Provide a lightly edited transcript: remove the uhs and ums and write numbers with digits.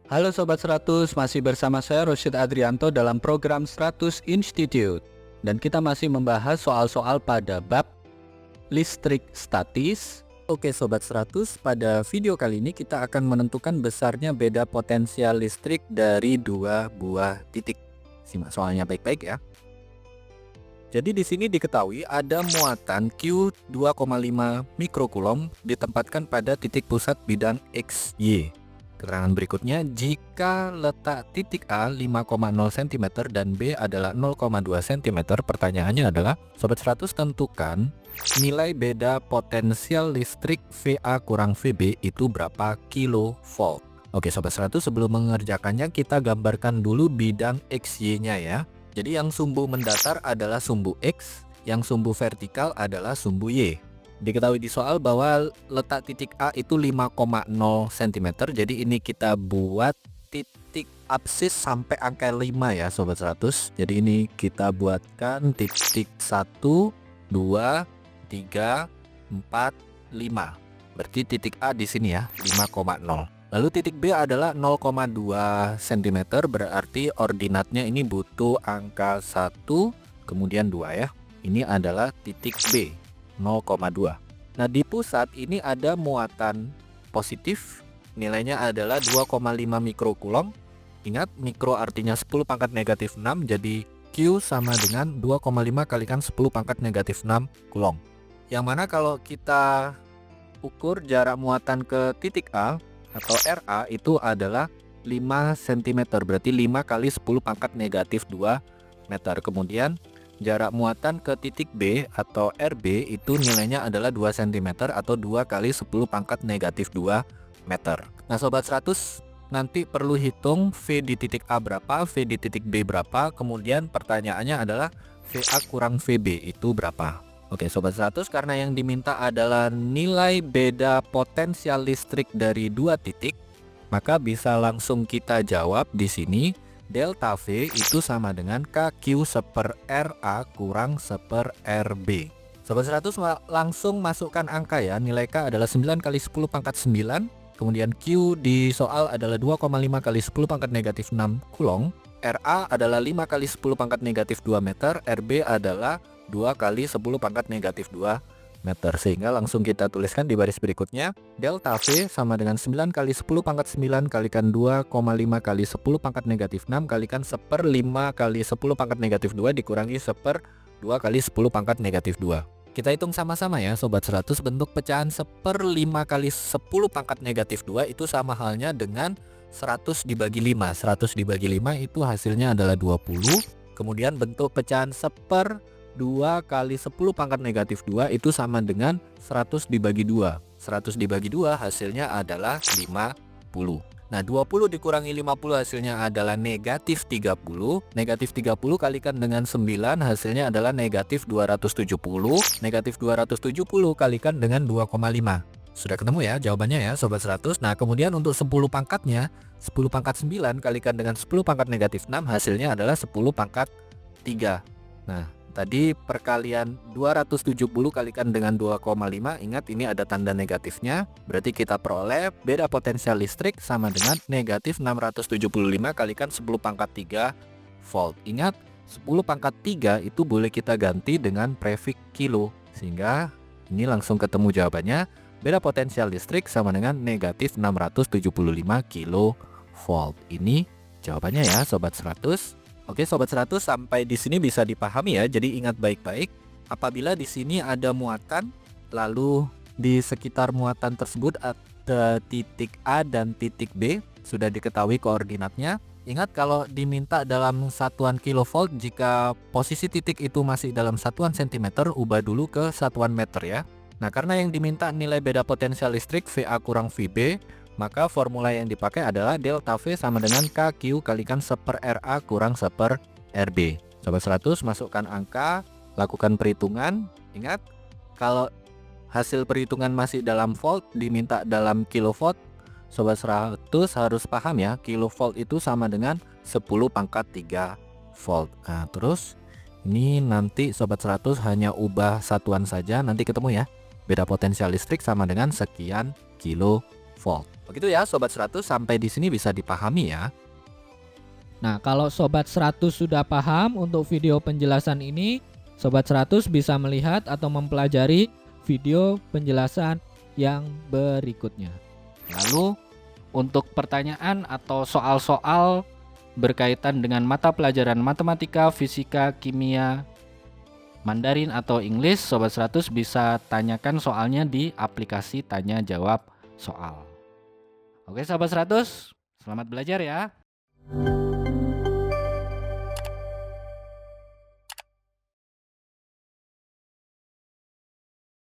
Halo Sobat 100, masih bersama saya Rosyid Adrianto dalam program 100 Institute. Dan kita masih membahas soal-soal pada bab listrik statis. Oke Sobat 100, pada video kali ini kita akan menentukan besarnya beda potensial listrik dari dua buah titik. Simak soalnya baik-baik ya. Jadi di sini diketahui ada muatan Q 2,5 mikrokulom ditempatkan pada titik pusat bidang XY. Keterangan berikutnya, jika letak titik A 5,0 cm dan B adalah 0,2 cm, pertanyaannya adalah, Sobat 100 tentukan nilai beda potensial listrik VA kurang VB itu berapa kilovolt. Oke Sobat 100, sebelum mengerjakannya kita gambarkan dulu bidang XY-nya ya. Jadi yang sumbu mendatar adalah sumbu X, yang sumbu vertikal adalah sumbu Y. Diketahui di soal bahwa letak titik A itu 5,0 cm. Jadi ini kita buat titik absis sampai angka 5 ya Sobat 100. Jadi ini kita buatkan titik 1, 2, 3, 4, 5. Berarti titik A di sini ya 5,0. Lalu titik B adalah 0,2 cm, berarti ordinatnya ini butuh angka 1 kemudian 2 ya. Ini adalah titik B 0,2. Nah di pusat ini ada muatan positif, nilainya adalah 2,5 mikrokulom. Ingat mikro artinya 10 pangkat negatif 6, jadi Q sama dengan 2,5 kalikan 10 pangkat negatif 6 kulom. Yang mana kalau kita ukur jarak muatan ke titik A atau RA itu adalah 5 cm, berarti 5 kali 10 pangkat negatif 2 meter. Kemudian jarak muatan ke titik B atau RB itu nilainya adalah 2 cm atau 2 kali 10 pangkat negatif 2 meter. Nah Sobat 100 nanti perlu hitung V di titik A berapa, V di titik B berapa, kemudian pertanyaannya adalah VA kurang VB itu berapa. Oke Sobat 100, karena yang diminta adalah nilai beda potensial listrik dari dua titik, maka bisa langsung kita jawab di sini. Delta V itu sama dengan KQ seper RA kurang seper RB. Sobat 100 langsung masukkan angka ya. Nilai K adalah 9 kali 10 pangkat 9. Kemudian Q di soal adalah 2,5 kali 10 pangkat negatif 6 kulong. RA adalah 5 kali 10 pangkat negatif 2 meter. RB adalah 2 kali 10 pangkat negatif 2 meter. Sehingga langsung kita tuliskan di baris berikutnya, delta V sama dengan 9 kali 10 pangkat 9 kalikan 2,5 kali 10 pangkat negatif 6 kalikan seper 5 kali 10 pangkat negatif 2 dikurangi seper 2 kali 10 pangkat negatif 2. Kita hitung sama-sama ya Sobat 100. Bentuk pecahan seper 5 kali 10 pangkat negatif 2 itu sama halnya dengan 100 dibagi 5. 100 dibagi 5 itu hasilnya adalah 20. Kemudian bentuk pecahan seper 2 kali 10 pangkat negatif 2 itu sama dengan 100 dibagi 2. 100 dibagi 2 hasilnya adalah 50. Nah 20 dikurangi 50 hasilnya adalah negatif 30. Negatif 30 kalikan dengan 9 hasilnya adalah negatif 270. Negatif 270 kalikan dengan 2,5. Sudah ketemu ya jawabannya ya Sobat 100. Nah kemudian untuk 10 pangkatnya, 10 pangkat 9 kalikan dengan 10 pangkat negatif 6 hasilnya adalah 10 pangkat 3. Nah tadi perkalian 270 kalikan dengan 2,5, ingat ini ada tanda negatifnya, berarti kita peroleh beda potensial listrik sama dengan negatif 675 kalikan 10 pangkat 3 volt. Ingat 10 pangkat 3 itu boleh kita ganti dengan prefix kilo, sehingga ini langsung ketemu jawabannya, beda potensial listrik sama dengan negatif 675 kilovolt. Ini jawabannya ya Sobat 100. Oke Sobat 100, sampai di sini bisa dipahami ya. Jadi ingat baik-baik, apabila di sini ada muatan, lalu di sekitar muatan tersebut ada titik A dan titik B, sudah diketahui koordinatnya. Ingat kalau diminta dalam satuan kilovolt, jika posisi titik itu masih dalam satuan cm, ubah dulu ke satuan meter ya. Nah karena yang diminta nilai beda potensial listrik VA kurang VB, maka formula yang dipakai adalah delta V sama dengan KQ kalikan seper RA kurang seper RB. Sobat 100 masukkan angka, lakukan perhitungan. Ingat, kalau hasil perhitungan masih dalam volt, diminta dalam kilovolt, Sobat 100 harus paham ya, kilovolt itu sama dengan 10 pangkat 3 volt. Nah terus ini nanti Sobat 100 hanya ubah satuan saja, nanti ketemu ya. Beda potensial listrik sama dengan sekian kilovolt. Begitu ya Sobat 100, sampai di sini bisa dipahami ya. Nah, kalau Sobat 100 sudah paham untuk video penjelasan ini, Sobat 100 bisa melihat atau mempelajari video penjelasan yang berikutnya. Lalu untuk pertanyaan atau soal-soal berkaitan dengan mata pelajaran matematika, fisika, kimia, Mandarin atau English, Sobat 100 bisa tanyakan soalnya di aplikasi tanya jawab soal. Oke Sobat 100, selamat belajar ya.